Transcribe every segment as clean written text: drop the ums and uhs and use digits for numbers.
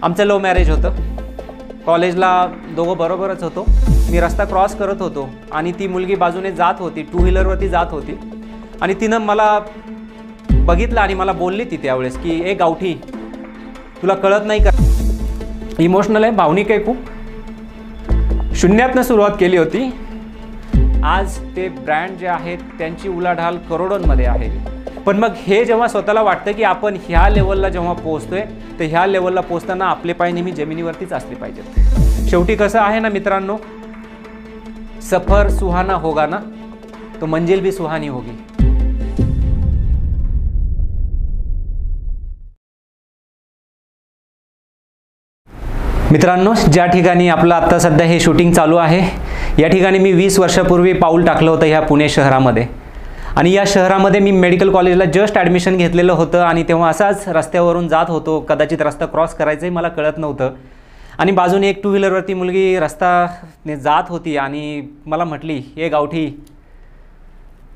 आमचं love marriage होतं. कॉलेजला दोघं बरोबरच होतो. मी रस्ता क्रॉस करत होतो आणि ती मुलगी बाजूने जात होती, टू व्हीलरवरती जात होती आणि तिनं मला बघितलं आणि मला बोलली ती त्यावेळेस की ए गावठी, तुला कळत नाही का. इमोशनल आहे, भावनिक आहे खूप. शून्यातनं सुरुवात केली होती. आज ते ब्रँड जे आहेत त्यांची उलाढाल करोडोंमध्ये आहे. पण मग हे जेव्हा स्वतःला वाटतं की आपण ह्या लेवलला जेव्हा पोहोचतोय तर ह्या लेवलला पोहोचताना आपले पाय नेहमी जमिनीवरतीच असले पाहिजेत. शेवटी कसं आहे ना मित्रांनो, सफर सुहाना होगा ना तो मंजिल भी सुहानी होगी. मित्रांनो, ज्या ठिकाणी आपलं आत्ता सध्या हे शूटिंग चालू आहे या ठिकाणी मी 20 वर्षापूर्वी पाऊल टाकलं होतं ह्या पुणे शहरामध्ये. आणि या शहरामध्ये मी मेडिकल कॉलेजला जस्ट ॲडमिशन घेतलेलं होतं आणि तेव्हा असाच रस्त्यावरून जात होतो. कदाचित रस्ता क्रॉस करायचंही मला कळत नव्हतं आणि बाजूने एक टू व्हीलरवरती मुलगी रस्ताने जात होती आणि मला म्हटली हे गावठी.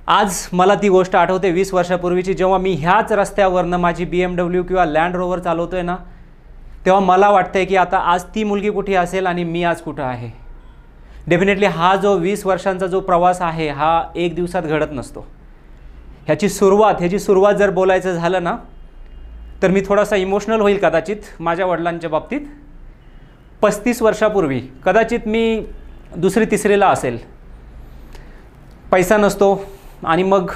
आज मला ती गोष्ट आठवते 20 वर्षापूर्वीची, जेव्हा मी ह्याच रस्त्यावरनं माझी BMW किंवा लँड रोवर चालवतोय ना, तेव्हा मला वाटतंय की आता आज ती मुलगी कुठे असेल आणि मी आज कुठं आहे. डेफिनेटली हा जो 20 वर्षांचा जो प्रवास आहे हा एक दिवसात घडत नसतो. ह्याची सुरुवात जर बोलायचं झालं ना तर मी थोडासा इमोशनल होईल कदाचित. माझ्या वडिलांच्या बाबतीत 35 वर्षापूर्वी, कदाचित मी दुसरी तिसरीला असेल, पैसा नसतो आणि मग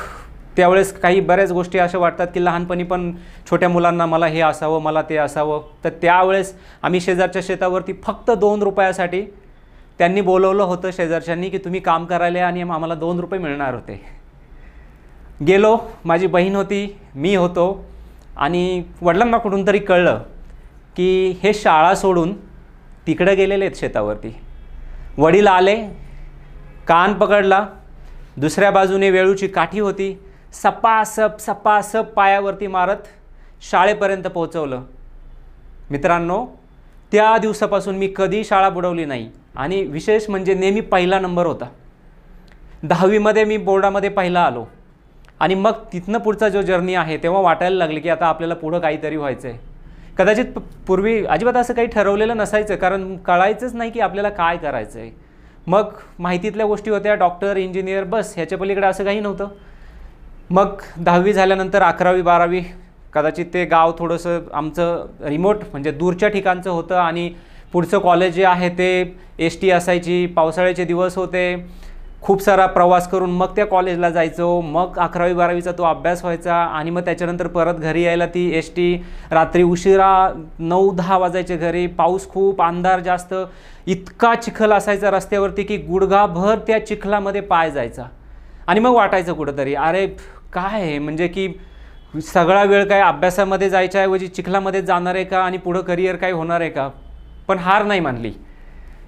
त्यावेळेस काही बऱ्याच गोष्टी अशा वाटतात की लहानपणी पण छोट्या मुलांना मला हे असावं, मला ते असावं. तर त्यावेळेस आम्ही शेजारच्या शेतावरती फक्त 2 रुपयासाठी त्यांनी बोलवलं होतं शेजारच्यांनी की तुम्ही काम करायला आणि आम्हाला 2 रुपये मिळणार होते. गेलो, माझी बहीण होती, मी होतो आणि वडिलांना कुठून तरी कळलं की हे शाळा सोडून तिकडे गेलेले आहेत शेतावरती. वडील आले, कान पकडला, दुसऱ्या बाजूने वेळूची काठी होती, सपासप पायावरती मारत शाळेपर्यंत पोहोचवलं. मित्रांनो, त्या दिवसापासून मी कधी शाळा बुडवली नाही आणि विशेष म्हणजे नेहमी पहिला नंबर होता. 10वीमध्ये मी बोर्डामध्ये पहिला आलो आणि मग तिथनं पुढचा जो जर्नी आहे तेव्हा वाटायला लागले की आता आपल्याला पुढं काहीतरी व्हायचं आहे. कदाचित पूर्वी अजिबात असं काही ठरवलेलं नसायचं, कारण कळायचंच नाही की आपल्याला काय करायचं आहे. मग माहितीतल्या गोष्टी होत्या, डॉक्टर, इंजिनियर, बस, ह्याच्या पलीकडे असं काही नव्हतं. मग 10वी झाल्यानंतर 11वी 12वी, कदाचित ते गाव थोडंसं आमचं रिमोट म्हणजे दूरच्या ठिकाणचं होतं आणि पुढचं कॉलेज जे आहे ते ST असायची, पावसाळ्याचे दिवस होते, खूप सारा प्रवास करून मग त्या कॉलेजला जायचो. मग 11वी 12वीचा तो अभ्यास व्हायचा आणि मग त्याच्यानंतर परत घरी यायला ती ST, रात्री उशिरा 9-10 वाजायचे घरी, पाऊस खूप, अंधार जास्त, इतका चिखल असायचा रस्त्यावरती की गुडघाभर त्या चिखलामध्ये पाय जायचा. आणि मग वाटायचं कुठंतरी अरे काय आहे, म्हणजे की सगळा वेळ काय अभ्यासामध्ये जायच्याऐवजी चिखलामध्ये जाणार आहे का आणि पुढं करिअर काय होणार आहे का. पण हार नाही मानली,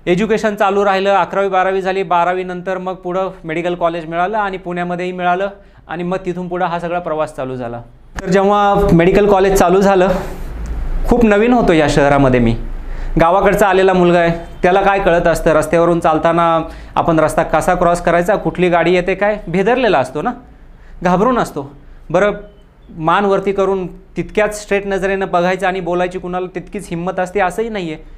एज्युकेशन चालू राहिलं. 11वी 12वी झाली, 12वी नंतर मग पुढं मेडिकल कॉलेज मिळालं आणि पुण्यामध्येही मिळालं आणि मग तिथून पुढं हा सगळा प्रवास चालू झाला. तर जेव्हा मेडिकल कॉलेज चालू झालं, खूप नवीन होतो या शहरामध्ये मी. गावाकडचा आलेला मुलगा आहे, त्याला काय कळत असतं, रस्त्यावरून चालताना आपण रस्ता कसा क्रॉस करायचा, कुठली गाडी येते काय, भेदरलेला असतो ना, घाबरून असतो. बरं, मान वरती करून तितक्याच स्ट्रेट नजरेनं बघायचं आणि बोलायची कुणाला तितकीच हिंमत असते असंही नाही आहे.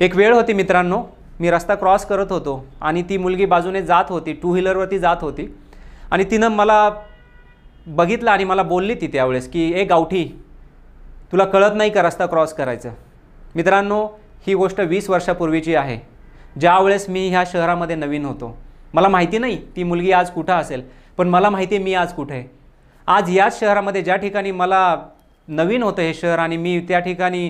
एक वेळ होती मित्रांनो, मी रस्ता क्रॉस करत होतो आणि ती मुलगी बाजूने जात होती, टू व्हीलरवरती जात होती आणि तिनं मला बघितलं आणि मला बोलली ती त्यावेळेस की ए गावठी, तुला कळत नाही का रस्ता क्रॉस करायचं. मित्रांनो, ही गोष्ट 20 वर्षापूर्वीची आहे, ज्यावेळेस मी ह्या शहरामध्ये नवीन होतो. मला माहिती नाही ती मुलगी आज कुठं असेल, पण मला माहिती आहे मी आज कुठे आहे. आज याच शहरामध्ये, ज्या ठिकाणी मला नवीन होतं हे शहर आणि मी त्या ठिकाणी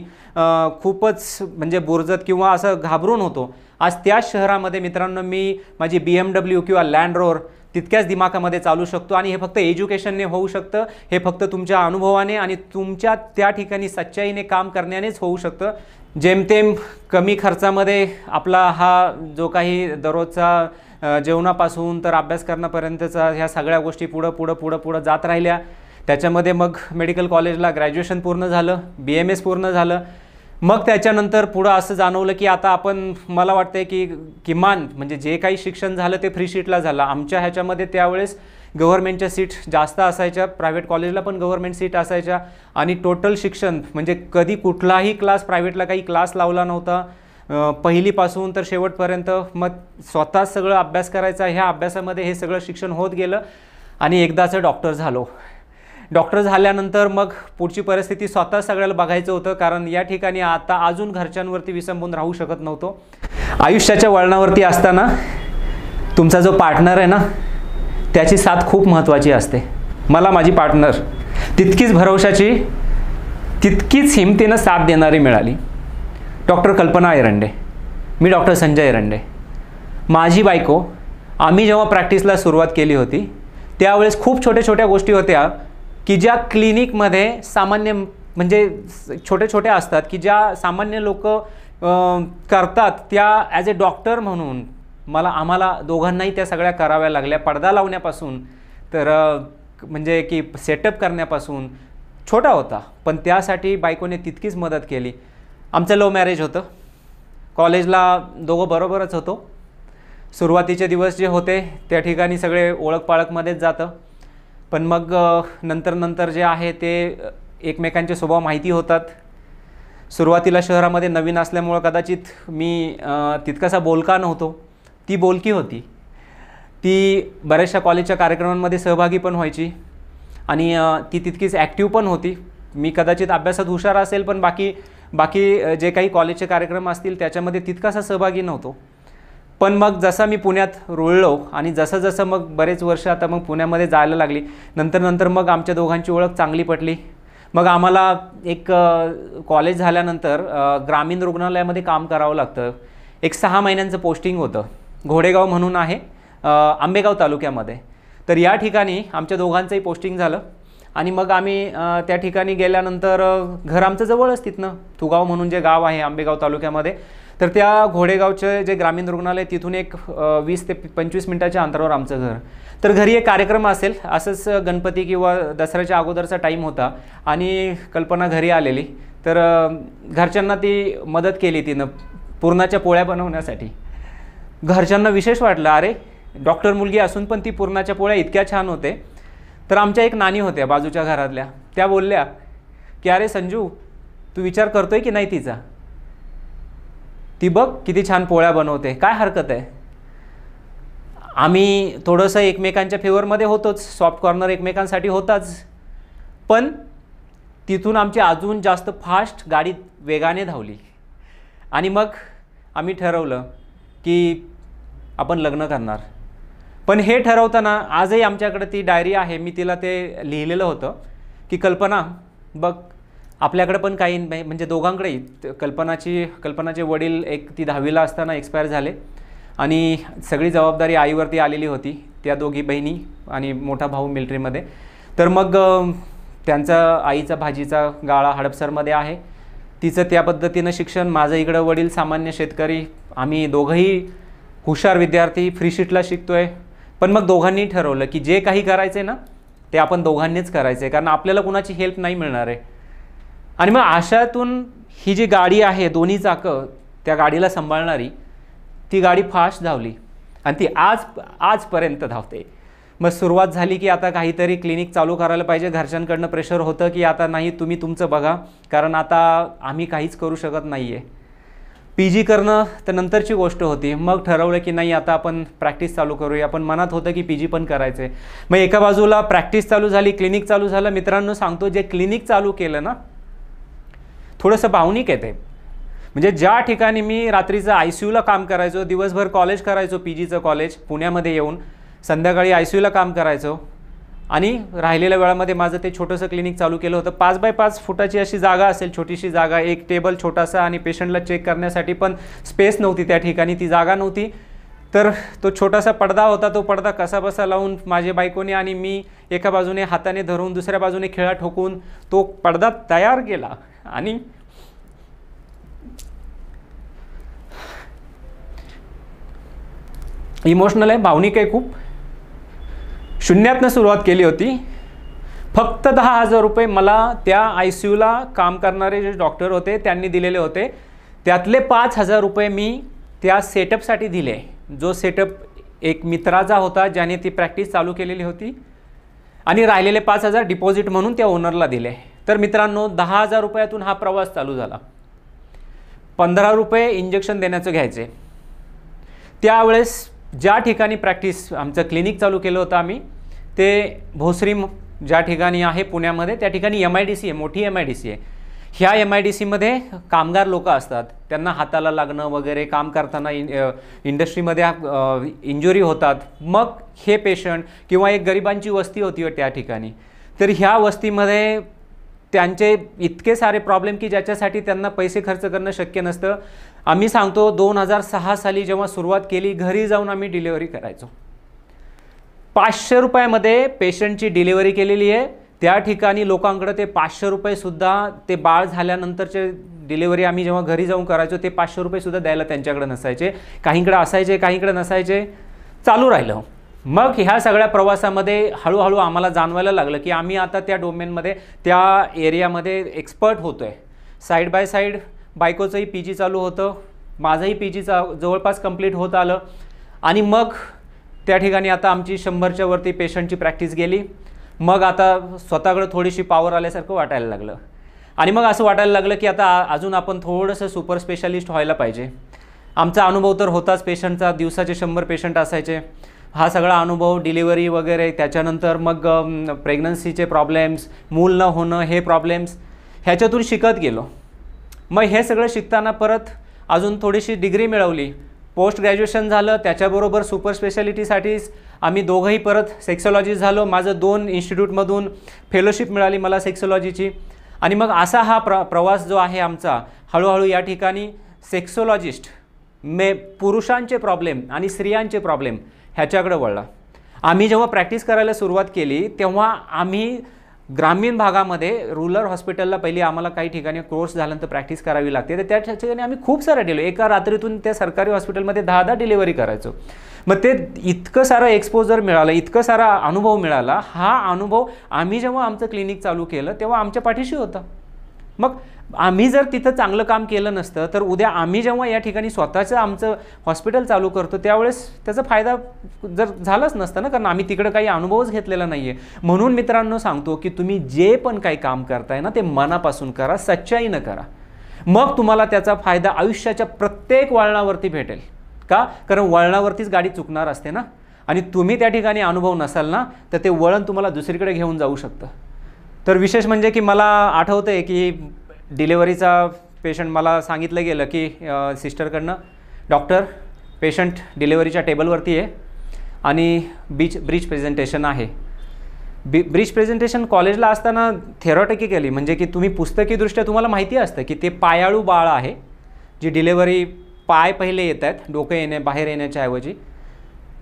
खूपच म्हणजे बुरजत किंवा असं घाबरून होतो, आज त्याच शहरामध्ये मित्रांनो मी माझी BMW किंवा लँड रोवर तितक्याच दिमाखामध्ये चालू शकतो. आणि हे फक्त एज्युकेशनने होऊ शकतं, हे फक्त तुमच्या अनुभवाने आणि तुमच्या त्या ठिकाणी सच्चाईने काम करण्यानेच होऊ शकतं. जेमतेम कमी खर्चामध्ये आपला हा जो काही दररोजचा जेवणापासून तर अभ्यास करण्यापर्यंतचा ह्या सगळ्या गोष्टी पुढं जात राहिल्या. त्याच्यामध्ये मग मेडिकल कॉलेजला ग्रॅज्युएशन पूर्ण झालं, BMS पूर्ण झालं. मग त्याच्यानंतर पुढं असं जाणवलं की आता आपण, मला वाटतंय की किमान म्हणजे जे काही शिक्षण झालं ते फ्री शीटला झालं. आमच्या ह्याच्यामध्ये त्यावेळेस गव्हर्मेंटच्या सीट जास्त असायच्या, प्रायव्हेट कॉलेजला पण गव्हर्मेंट सीट असायच्या आणि टोटल शिक्षण म्हणजे कधी कुठलाही क्लास प्रायव्हेटला काही क्लास लावला नव्हता, पहिलीपासून तर शेवटपर्यंत मग स्वतःच सगळं अभ्यास करायचा. ह्या अभ्यासामध्ये हे सगळं शिक्षण होत गेलं आणि एकदाचं डॉक्टर झालो. डॉक्टर झाल्यानंतर मग पुढची परिस्थिती स्वतः सगळ्याला बघायचं होतं, कारण या ठिकाणी आता अजून घरच्यांवरती विसंबून राहू शकत नव्हतो. आयुष्याच्या वळणावरती असताना तुमचा जो पार्टनर आहे ना, त्याची साथ खूप महत्त्वाची असते. मला माझी पार्टनर तितकीच भरवशाची, तितकीच हिमतीनं साथ देणारी मिळाली. डॉक्टर कल्पना एरंडे, मी डॉक्टर संजय एरंडे. माझी बायको. आम्ही जेव्हा प्रॅक्टिसला सुरुवात केली होती त्यावेळेस खूप छोट्या गोष्टी होत्या की ज्या क्लिनिकमध्ये सामान्य म्हणजे छोट्या छोट्या असतात की ज्या सामान्य लोक करतात, त्या ॲज ए डॉक्टर म्हणून आम्हाला दोघांनाही त्या सगळ्या कराव्या लागल्या. पडदा लावण्यापासून तर म्हणजे की सेटअप करण्यापासून छोटा होता, पण त्यासाठी बायकोने तितकीच मदत केली. आमचं लव्ह मॅरेज होतं. कॉलेजला दोघं बरोबरच होतो. सुरुवातीचे दिवस जे होते त्या ठिकाणी सगळे ओळख पाळखमध्येच जातं, पण मग नंतर जे आहे ते एकमेकांचे स्वभाव माहिती होतात. सुरुवातीला शहरामध्ये नवीन असल्यामुळं कदाचित मी तितकासा बोलका नव्हतो. ती बोलकी होती. ती बऱ्याचशा कॉलेजच्या कार्यक्रमांमध्ये सहभागी पण व्हायची आणि ती तितकीच ॲक्टिव्ह पण होती. मी कदाचित अभ्यासात हुशार असेल, पण बाकी जे काही कॉलेजचे कार्यक्रम असतील त्याच्यामध्ये तितकासा सहभागी नव्हतो. पण मग जसं मी पुण्यात रुळलो आणि जसं मग बरेच वर्ष आता मग पुण्यामध्ये जायला लागली, नंतर मग आमच्या दोघांची ओळख चांगली पटली. मग आम्हाला एक कॉलेज झाल्यानंतर ग्रामीण रुग्णालयामध्ये काम करावं लागतं. एक 6 महिन्यांचं पोस्टिंग होतं. घोडेगाव म्हणून आहे आंबेगाव तालुक्यामध्ये. तर या ठिकाणी आमच्या दोघांचंही पोस्टिंग झालं आणि मग आम्ही त्या ठिकाणी गेल्यानंतर घर आमचं जवळच तिथनं तुगाव म्हणून जे गाव आहे आंबेगाव तालुक्यामध्ये, तर त्या घोडेगावचे जे ग्रामीण रुग्णालय तिथून एक 20 ते 25 मिनिटाच्या अंतरावर आमचं घर. तर घरी एक कार्यक्रम असेल, असंच गणपती किंवा दसऱ्याच्या अगोदरचा टाईम होता आणि कल्पना घरी आलेली. तर घरच्यांना ती मदत केली तिनं पुरणाच्या पोळ्या बनवण्यासाठी. घरच्यांना विशेष वाटलं, अरे डॉक्टर मुलगी असून पण ती पुरणाच्या पोळ्या इतक्या छान होते. तर आमच्या एक नानी होत्या बाजूच्या घरातल्या, त्या बोलल्या की अरे संजू, तू विचार करतोय की नाही तिचा? ती बघ किती छान पोळ्या बनवते, काय हरकत आहे? आम्ही थोडंसं एकमेकांच्या फेवरमध्ये होतोच, सॉफ्ट कॉर्नर एकमेकांसाठी होताच, पण तिथून आमची अजून जास्त फास्ट गाडी वेगाने धावली आणि मग आम्ही ठरवलं की आपण लग्न करणार. पण हे ठरवताना आजही आमच्याकडे ती डायरी आहे, मी तिला ते लिहिलेलं होतं की कल्पना बघ, आपल्याकडे पण काही म्हणजे दोघांकडेही कल्पनाचे वडील ती 10वीला असताना एक्सपायर झाले आणि सगळी जबाबदारी आईवरती आलेली होती. त्या दोघी बहिणी आणि मोठा भाऊ मिलिटरीमध्ये. तर मग त्यांचा आईचा भाजीचा गाळा हडपसरमध्ये आहे. तिचं त्या पद्धतीनं शिक्षण, माझं इकडं वडील सामान्य शेतकरी, आम्ही दोघंही हुशार विद्यार्थी फ्री शीटला शिकतोय. पण मग दोघांनी ठरवलं की जे काही करायचं आहे ना ते आपण दोघांनीच करायचं आहे, कारण आपल्याला कुणाची हेल्प नाही मिळणार आहे. आणि मग अशातून ही जी गाडी आहे, दोन्ही चाकं त्या गाडीला सांभाळणारी, ती गाडी फास्ट धावली आणि ती आजपर्यंत धावते. मग सुरुवात झाली की आता काहीतरी क्लिनिक चालू करायला पाहिजे. घरच्यांकडनं प्रेशर होतं की आता नाही, तुम्ही तुमचं बघा, कारण आता आम्ही काहीच करू शकत नाही आहे. PG करणं तर नंतरची गोष्ट होती. मग ठरवलं की नाही, आता आपण प्रॅक्टिस चालू करूया. पण मनात होतं की PG पण करायचं आहे. मग एका बाजूला प्रॅक्टिस चालू झाली, क्लिनिक चालू झालं. मित्रांनो सांगतो, जे क्लिनिक चालू केलं ना, थोडंसं भावनिक आहे ते. म्हणजे ज्या ठिकाणी मी रात्रीचं ICUला काम करायचो, दिवसभर कॉलेज करायचो, PGचं कॉलेज पुण्यामध्ये येऊन, संध्याकाळी ICUला काम करायचो आणि राहिलेल्या वेळामध्ये माझं ते छोटंसं क्लिनिक चालू केलं होतं. 5 बाय 5 फुटाची अशी जागा असेल, छोटीशी जागा, एक टेबल छोटासा आणि पेशंटला चेक करण्यासाठी पण स्पेस नव्हती त्या ठिकाणी, ती जागा नव्हती. तर तो छोटासा पडदा होता. तो पडदा कसाबसा लावून माझ्या बायकोने आणि मी एका बाजूने हाताने धरून दुसऱ्या बाजूने खिळा ठोकून तो पडदा तयार केला. आणि इमोशनल आहे, भावनिक आहे खूप. शून्यातनं सुरुवात केली होती. फक्त 10,000 रुपये मला त्या ICUला काम करणारे जे डॉक्टर होते त्यांनी दिलेले होते. त्यातले 5,000 रुपये मी त्या सेटअपसाठी दिले. जो सेटअप एक मित्राचा होता ज्याने ती प्रॅक्टिस चालू केलेली होती आणि राहिलेले 5,000 डिपॉझिट म्हणून त्या ओनरला दिले. तर मित्रांनो 10,000 रुपयातून हा प्रवास चालू झाला. 15 रुपये इंजेक्शन देण्याचं घ्यायचे. त्यावेळेस ज्या ठिकाणी प्रॅक्टिस आमचं क्लिनिक चालू केलं होतं आम्ही, ते भोसरी ज्या ठिकाणी आहे पुण्यामध्ये, त्या ठिकाणी MIDC आहे, मोठी MIDC आहे. ह्या MIDCमध्ये कामगार लोक असतात, त्यांना हाताला लागणं वगैरे, काम करताना इंडस्ट्रीमध्ये इंजुरी होतात. मग हे पेशंट किंवा एक गरिबांची वस्ती होती त्या ठिकाणी. तर ह्या वस्तीमध्ये त्यांचे इतके सारे प्रॉब्लेम की ज्याच्यासाठी त्यांना पैसे खर्च करणं शक्य नसतं. आम्ही सांगतो 2006 साली जेव्हा सुरुवात केली, घरी जाऊन आम्ही डिलिव्हरी करायचो. 500 रुपयामध्ये पेशंटची डिलिव्हरी केलेली आहे. त्या ठिकाणी लोकांकडे ते 500 रुपयेसुद्धा, ते बाळ झाल्यानंतरचे डिलिव्हरी आम्ही जेव्हा घरी जाऊन करायचो, ते 500 रुपयेसुद्धा द्यायला त्यांच्याकडे नसायचे. काहींकडे असायचे, काहींकडे नसायचे. चालू राहिलं. मग ह्या सगळ्या प्रवासामध्ये हळूहळू आम्हाला जाणवायला लागलं की आम्ही आता त्या डोमेनमध्ये, त्या एरियामध्ये एक्सपर्ट होतो आहे. साईड बाय साईड बायकोचंही PG चालू होतं, माझंही PG जवळपास कंप्लीट होत आलं. आणि मग त्या ठिकाणी आता आमची 100च्या वरती पेशंटची प्रॅक्टिस गेली. मग आता स्वतःकडे थोडीशी पॉवर आल्यासारखं वाटायला लागलं. आणि मग असं वाटायला लागलं की आता अजून आपण थोडंसं सुपर स्पेशालिस्ट व्हायला पाहिजे. आमचा अनुभव तर होताच पेशंटचा, दिवसाचे 100 पेशंट असायचे. हा सगळा अनुभव, डिलिव्हरी वगैरे, त्याच्यानंतर मग प्रेग्नन्सीचे प्रॉब्लेम्स, मूल न होणं हे प्रॉब्लेम्स, ह्याच्यातून शिकत गेलो. मग हे सगळं शिकताना परत अजून थोडीशी डिग्री मिळवली. पोस्ट ग्रॅज्युएशन झालं. त्याच्याबरोबर सुपर स्पेशालिटीसाठीच आम्ही दोघंही परत सेक्सॉलॉजी झालो. माझं 2 इन्स्टिट्यूटमधून फेलोशिप मिळाली मला सेक्सॉलॉजीची. आणि मग असा हा प्रवास जो आहे आमचा, हळूहळू या ठिकाणी सेक्सॉलॉजिस्ट पुरुषांचे प्रॉब्लेम आणि स्त्रियांचे प्रॉब्लेम ह्याच्याकडे वळला. आम्ही जेव्हा प्रॅक्टिस करायला सुरुवात केली तेव्हा आम्ही ग्रामीण भागामध्ये रूरल हॉस्पिटलला पहिली आम्हाला काही ठिकाणी कोर्स झाल्यानंतर प्रॅक्टिस करावी लागते. तर त्या ठिकाणी आम्ही खूप साऱ्या डिलिव्हरी, एका रात्रीतून त्या सरकारी हॉस्पिटलमध्ये 10 डिलिव्हरी करायचो. मग ते इतकं सारं एक्सपोजर मिळालं, इतकं सारा अनुभव मिळाला. हा अनुभव आम्ही जेव्हा आमचं क्लिनिक चालू केलं तेव्हा आमच्या पाठीशी होता. मग आम्ही जर तिथं चांगलं काम केलं नसतं तर उद्या आम्ही जेव्हा या ठिकाणी स्वतःचं आमचं हॉस्पिटल चालू करतो त्यावेळेस त्याचा फायदा जर झालाच नसता ना, कारण आम्ही तिकडं काही अनुभवच घेतलेला नाही आहे. म्हणून मित्रांनो सांगतो की तुम्ही जे पण काही काम करताय ना, ते मनापासून करा, सच्चाईनं करा. मग तुम्हाला त्याचा फायदा आयुष्याच्या प्रत्येक वळणावरती भेटेल. का? कारण वळणावरतीच गाडी चुकणार असते ना, आणि तुम्ही त्या ठिकाणी अनुभव नसाल ना, तर ते वळण तुम्हाला दुसरीकडे घेऊन जाऊ शकतं. तर विशेष म्हणजे की मला आठवतं आहे की डिलिव्हरीचा पेशंट मला सांगितलं गेलं की सिस्टरकडनं, डॉक्टर पेशंट डिलिव्हरीच्या टेबलवरती आहे आणि ब्रीच प्रेझेंटेशन आहे. ब्रीच प्रेझेंटेशन कॉलेजला असताना थेरॉटिकली, म्हणजे की तुम्ही पुस्तकीदृष्ट्या तुम्हाला माहिती असतं की ते पायाळू बाळ आहे, जी डिलिव्हरी पाय पहिले येत आहेत, डोकं बाहेर येण्याच्या ऐवजी.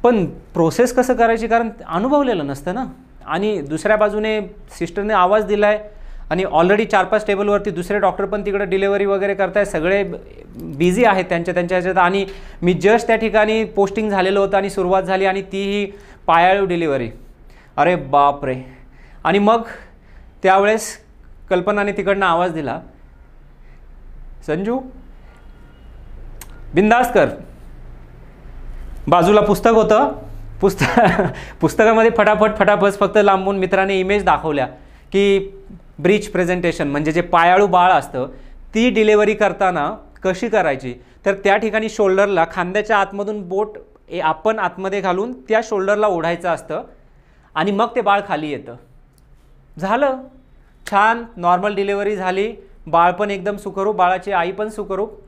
पण प्रोसेस कसं करायची, कारण अनुभवलेलं नसतं ना. आणि दुसऱ्या बाजूने सिस्टरने आवाज दिला आहे आणि ऑलरेडी 4-5 टेबलवरती दुसरे डॉक्टर पण तिकडे डिलिव्हरी वगैरे करताय, सगळे बिझी आहेत त्यांच्या ह्याच्यात. आणि मी जस्ट त्या ठिकाणी पोस्टिंग झालेलं होतं आणि सुरुवात झाली आणि तीही पायाळू डिलिव्हरी. अरे बाप रे. आणि मग त्यावेळेस कल्पनाने तिकडनं आवाज दिला, संजू बिंदास कर. बाजूला पुस्तक होतं, पुस्तकामध्ये फटाफट फक्त लांबून मित्राने इमेज दाखवल्या की ब्रीच प्रेझेंटेशन म्हणजे जे पायाळू बाळ असतं ती डिलिव्हरी करताना कशी करायची. तर त्या ठिकाणी शोल्डरला, खांद्याच्या आतमधून बोट आपण आतमध्ये घालून त्या शोल्डरला ओढायचं असतं आणि मग ते बाळ खाली येतं. झालं, छान नॉर्मल डिलिव्हरी झाली. बाळ पण एकदम सुखरूप, बाळाची आई पण सुखरूप.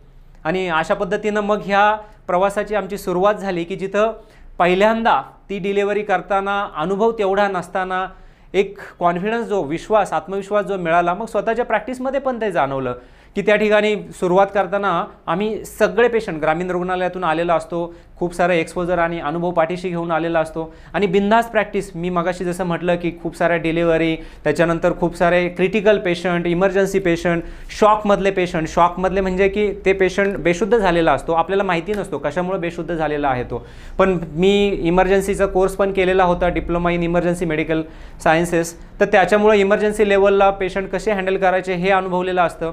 आणि अशा पद्धतीनं मग ह्या प्रवासाची आमची सुरुवात झाली की जिथं पहिल्यांदा ती डिलिव्हरी करताना अनुभव तेवढा नसताना एक कॉन्फिडन्स, जो विश्वास, आत्मविश्वास जो मिळाला, मग स्वतःच्या प्रॅक्टिसमध्ये पण ते जाणवलं की त्या ठिकाणी सुरुवात करताना आम्ही सगळे पेशंट ग्रामीण रुग्णालयातून आलेला असतो, खूप सारं एक्सपोजर आणि अनुभव पाठीशी घेऊन आलेला असतो आणि बिनधास्त प्रॅक्टिस. मी मगाशी जसं म्हटलं की खूप साऱ्या डिलिव्हरी, त्याच्यानंतर खूप सारे क्रिटिकल पेशंट, इमर्जन्सी पेशंट, शॉकमधले पेशंट. शॉकमधले म्हणजे की ते पेशंट बेशुद्ध झालेला असतो, आपल्याला माहिती नसतो कशामुळे बेशुद्ध झालेला आहे तो. पण मी इमर्जन्सीचा कोर्स पण केलेला होता, diploma in emergency medical sciences. तर त्याच्यामुळे इमर्जन्सी लेवलला पेशंट कसे हँडल करायचे हे अनुभवलेलं असतं.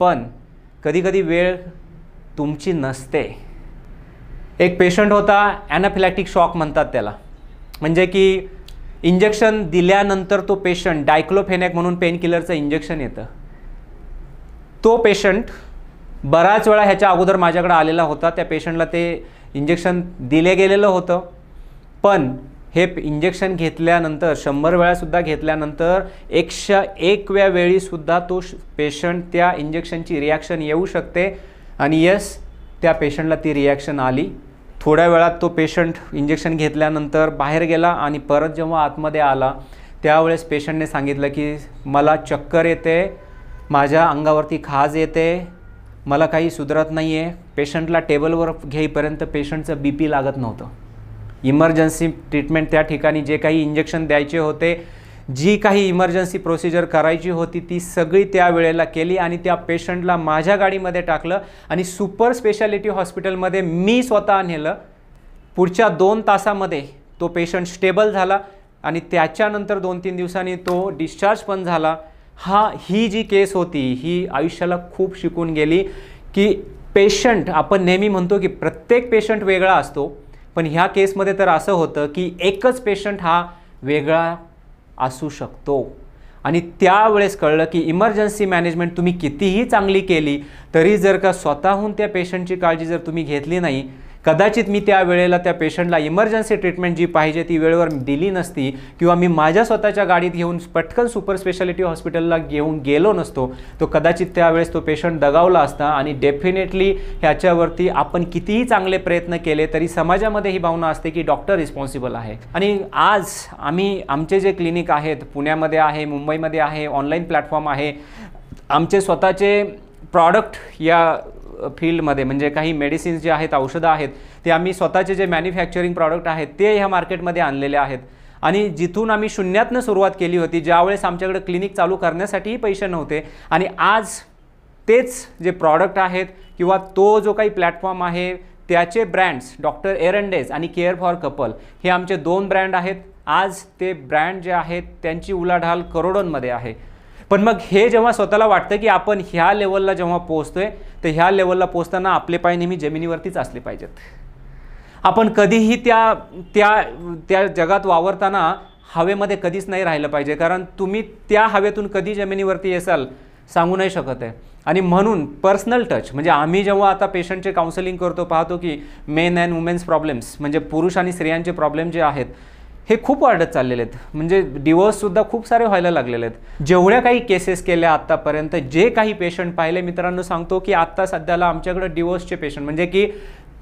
पण कधी कधी वेळ तुमची नसते. एक पेशंट होता, ॲनाफिलॅक्टिक शॉक म्हणतात त्याला, म्हणजे की इंजेक्शन दिल्यानंतर तो पेशंट डायक्लोफेनॅक म्हणून पेन किलरचं इंजेक्शन येतं. तो पेशंट बराच वेळा ह्याच्या अगोदर माझ्याकडे आलेला होता. त्या पेशंटला ते इंजेक्शन दिले गेलेलं होतं, पण हे इंजेक्शन घेतल्यानंतर 100 वेळासुद्धा घेतल्यानंतर 101व्या वेळीसुद्धा तो पेशंट त्या इंजेक्शनची रिॲक्शन येऊ शकते. आणि यस, त्या पेशंटला ती रिॲक्शन आली. थोड्या वेळात तो पेशंट इंजेक्शन घेतल्यानंतर बाहेर गेला आणि परत जेव्हा आतमध्ये आला त्यावेळेस पेशंटने सांगितलं की मला चक्कर येते, माझ्या अंगावरती खाज येते, मला काही सुधरत नाही आहे. पेशंटला टेबलवर घेईपर्यंत पेशंटचं BP लागत नव्हतं. इमर्जन्सी ट्रीटमेंट त्या ठिकाणी जे काही इंजेक्शन द्यायचे होते, जी काही इमर्जन्सी प्रोसिजर करायची होती ती सगळी त्या वेळेला केली आणि त्या पेशंटला माझ्या गाडीमध्ये टाकलं आणि सुपर स्पेशालिटी हॉस्पिटलमध्ये मी स्वतः नेलं. पुढच्या 2 तासामध्ये तो पेशंट स्टेबल झाला आणि त्याच्यानंतर 2-3 दिवसांनी तो डिस्चार्ज पण झाला. ही जी केस होती ही आयुष्याला खूप शिकून गेली की पेशंट, आपण नेहमी म्हणतो की प्रत्येक पेशंट वेगळा असतो, पण ह्या केसमध्ये तर असं होतं की एकच पेशंट हा वेगळा असू शकतो. आणि त्यावेळेस कळलं की इमर्जन्सी मॅनेजमेंट तुम्ही कितीही चांगली केली तरी जर का स्वतःहून त्या पेशंटची काळजी जर तुम्ही घेतली नाही, कदाचित मी त्या वेळेला त्या पेशंटला इमर्जन्सी ट्रीटमेंट जी पाहिजे ती वेळेवर दिली नसती, किंवा मी माझ्या स्वतःच्या गाडीत घेऊन पटकन सुपर स्पेशालिटी हॉस्पिटलला घेऊन गेलो नसतो, तो कदाचित त्यावेळेस तो पेशंट दगावला असता. आणि डेफिनेटली ह्याच्यावरती आपण कितीही चांगले प्रयत्न केले तरी समाजामध्ये ही भावना असते की डॉक्टर रिस्पॉन्सिबल आहे. आणि आज आमचे जे क्लिनिक आहेत, पुण्यामध्ये आहे, मुंबईमध्ये आहे, ऑनलाईन प्लॅटफॉर्म आहे, आमचे स्वतःचे प्रॉडक्ट या फील्डमध्ये, म्हणजे काही मेडिसिन्स जे आहेत, औषधं आहेत, ते आम्ही स्वतःचे जे मॅन्युफॅक्चरिंग प्रॉडक्ट आहेत ते ह्या मार्केटमध्ये आणलेले आहेत. आणि जिथून आम्ही शून्यातनं सुरुवात केली होती, ज्यावेळेस आमच्याकडे क्लिनिक चालू करण्यासाठीही पैसे नव्हते, आणि आज तेच जे प्रॉडक्ट आहेत किंवा तो जो काही प्लॅटफॉर्म आहे त्याचे ब्रँड्स डॉक्टर एरंडेज आणि केअर फॉर कपल हे आमचे 2 ब्रँड आहेत. आज ते ब्रँड जे आहेत त्यांची उलाढाल करोडोंमध्ये आहे. पण मग हे जेव्हा स्वतःला वाटतं की आपण ह्या लेवलला जेव्हा पोहोचतोय, तर ह्या लेवलला पोहोचताना आपले पाय नेहमी जमिनीवरतीच असले पाहिजेत. आपण कधीही त्या जगात वावरताना हवेमध्ये कधीच नाही राहिलं पाहिजे, कारण तुम्ही त्या हवेतून कधी जमिनीवरती येसाल सांगू नाही शकत आहे. आणि म्हणून पर्सनल टच, म्हणजे आम्ही जेव्हा आता पेशंटचे काउन्सिलिंग करतो, पाहतो की मेन अँड वुमेन्स प्रॉब्लेम्स, म्हणजे पुरुष आणि स्त्रियांचे प्रॉब्लेम जे आहेत हे खूप वाढत चाललेले आहेत. म्हणजे डिवोर्ससुद्धा खूप सारे व्हायला लागलेले आहेत. जेवढ्या काही केसेस केल्या आत्तापर्यंत, जे काही पेशंट पाहिले, मित्रांनो सांगतो की आत्ता सध्याला आमच्याकडे डिवोर्सचे पेशंट, म्हणजे की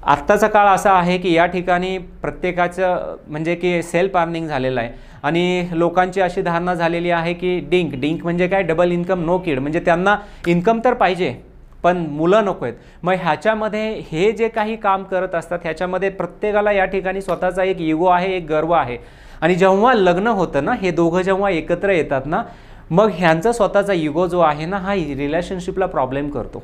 आत्ताचा काळ असा आहे की या ठिकाणी प्रत्येकाचं म्हणजे की सेल्फ अर्निंग झालेलं आहे. आणि लोकांची अशी धारणा झालेली आहे की डिंक म्हणजे काय, डबल इन्कम नो किड, म्हणजे त्यांना इन्कम तर पाहिजे पण मुलं नको आहेत. मग ह्याच्यामध्ये हे जे काही काम करत असतात ह्याच्यामध्ये प्रत्येकाला या ठिकाणी स्वतःचा एक इगो आहे, एक गर्व आहे. आणि जेव्हा लग्न होतं ना, हे दोघं जेव्हा एकत्र येतात ना, मग ह्यांचा स्वतःचा इगो जो आहे ना, हा रिलेशनशिपला प्रॉब्लेम करतो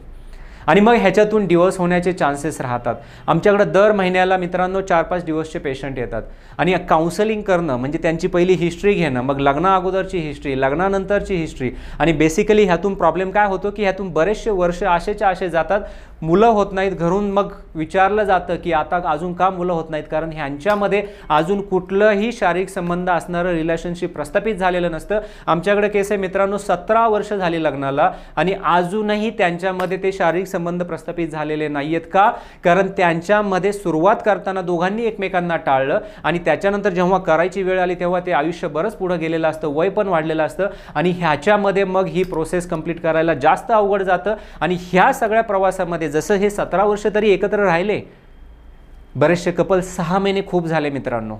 आणि मग ह्याच्यातून डिवोर्स होण्याचे चान्सेस राहतात. आमच्याकडे दर महिन्याला मित्रांनो 4-5 डिवोर्सचे पेशंट येतात. आणि काउन्सलिंग करणं म्हणजे त्यांची पहिली हिस्ट्री घेणं, मग लग्ना अगोदरची हिस्ट्री, लग्नानंतरची हिस्ट्री, आणि बेसिकली ह्यातून प्रॉब्लेम काय होतो की ह्यातून बरेचसे वर्ष असे जातात, मुलं होत नाहीत. घरून मग विचारलं जातं की आता अजून का मुलं होत नाहीत, कारण ह्यांच्यामध्ये अजून कुठलंही शारीरिक संबंध असणारं रिलेशनशिप प्रस्थापित झालेलं नसतं. आमच्याकडे केस आहे मित्रांनो, 17 वर्ष झाली लग्नाला आणि अजूनही त्यांच्यामध्ये ते शारीरिक संबंध प्रस्थापित झालेले नाही आहेत. का? कारण त्यांच्यामध्ये सुरुवात करताना दोघांनी एकमेकांना टाळलं आणि त्याच्यानंतर जेव्हा करायची वेळ आली तेव्हा ते आयुष्य बरंच पुढे गेलेलं असतं, वय पण वाढलेलं असतं आणि ह्याच्यामध्ये मग ही प्रोसेस कंप्लीट करायला जास्त अवघड जातं. आणि ह्या सगळ्या प्रवासामध्ये जसं हे 17 वर्ष तरी एकत्र राहिले, बरेचसे कपल 6 महिने खूप झाले मित्रांनो,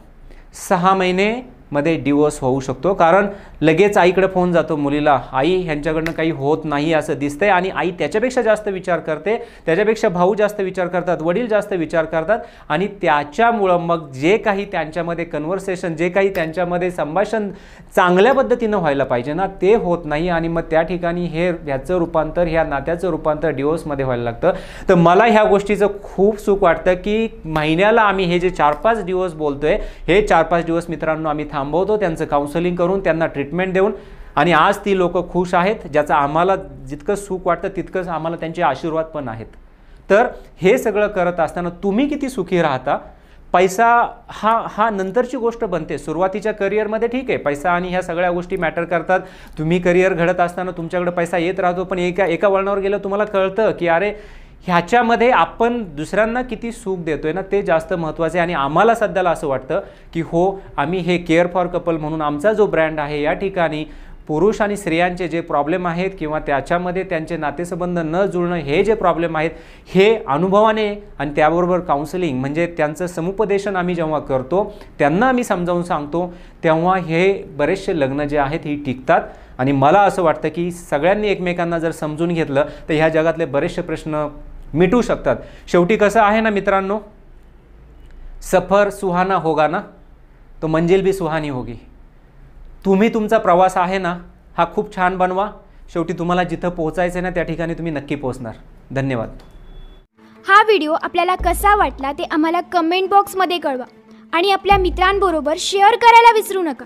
6 महिने मध्ये डिवोर्स होऊ शकतो. कारण लगेच आईकडे फोन जातो मुलीला, आई ह्यांच्याकडनं काही होत नाही असं दिसतंय, आणि आई त्याच्यापेक्षा जास्त विचार करते, त्याच्यापेक्षा भाऊ जास्त विचार करतात, वडील जास्त विचार करतात, आणि त्याच्यामुळं मग जे काही त्यांच्यामध्ये कन्व्हर्सेशन, जे काही त्यांच्यामध्ये संभाषण चांगल्या पद्धतीनं व्हायला पाहिजे ना, ते होत नाही. आणि मग त्या ठिकाणी ह्याचं रूपांतर, ह्या नात्याचं रूपांतर डिवोर्समध्ये व्हायला लागतं. तर मला ह्या गोष्टीचं खूप सुख वाटतं की महिन्याला आम्ही हे जे 4-5 दिवस बोलतोय, हे 4-5 दिवस मित्रांनो आम्ही थांबवतो, त्यांचं काउन्सलिंग करून, त्यांना ट्रीटमेंट देऊन, आणि आज ती लोक खुश आहेत, ज्याचं आम्हाला जितकं सुख वाटतं तितकंच आम्हाला त्यांचे आशीर्वाद पण आहेत. तर हे सगळं करत असताना तुम्ही किती सुखी राहता, पैसा हा नंतरची गोष्ट बनते. सुरुवातीच्या करिअरमध्ये ठीक आहे, पैसा आणि ह्या सगळ्या गोष्टी मॅटर करतात. तुम्ही करिअर घडत असताना तुमच्याकडे पैसा येत राहतो, पण एका वळणावर गेलं तुम्हाला कळतं की अरे ह्याच्यामध्ये आपण दुसऱ्यांना किती सुख देतोय ना, ते जास्त महत्त्वाचं आहे. आणि आम्हाला सध्याला असं वाटतं की हो, आम्ही हे केअर फॉर कपल म्हणून आमचा जो ब्रँड आहे, या ठिकाणी पुरुष आणि स्त्रियांचे जे प्रॉब्लेम आहेत किंवा त्याच्यामध्ये त्यांचे नातेसंबंध न जुळणं, हे जे प्रॉब्लेम आहेत, हे अनुभवाने आणि त्याबरोबर काउन्सिलिंग म्हणजे त्यांचं समुपदेशन आम्ही जेव्हा करतो, त्यांना आम्ही समजावून सांगतो, तेव्हा हे बरेचसे लग्न जे आहेत ही टिकतात. आणि मला असं वाटतं की सगळ्यांनी एकमेकांना जर समजून घेतलं तर ह्या जगातले बरेचसे प्रश्न मिटू शकतात. शेवटी कसं आहे ना मित्रांनो, सफर सुहाना होगा ना तो मंजिल भी सुहानी होगी. तुम्ही तुमचा प्रवास आहे ना हा खूप छान बनवा. शेवटी तुम्हाला जिथं पोहोचायचं आहे ना त्या ठिकाणी तुम्ही नक्की पोहोचणार. धन्यवाद. हा व्हिडिओ आपल्याला कसा वाटला ते आम्हाला कमेंट बॉक्समध्ये कळवा आणि आपल्या मित्रांबरोबर शेअर करायला विसरू नका.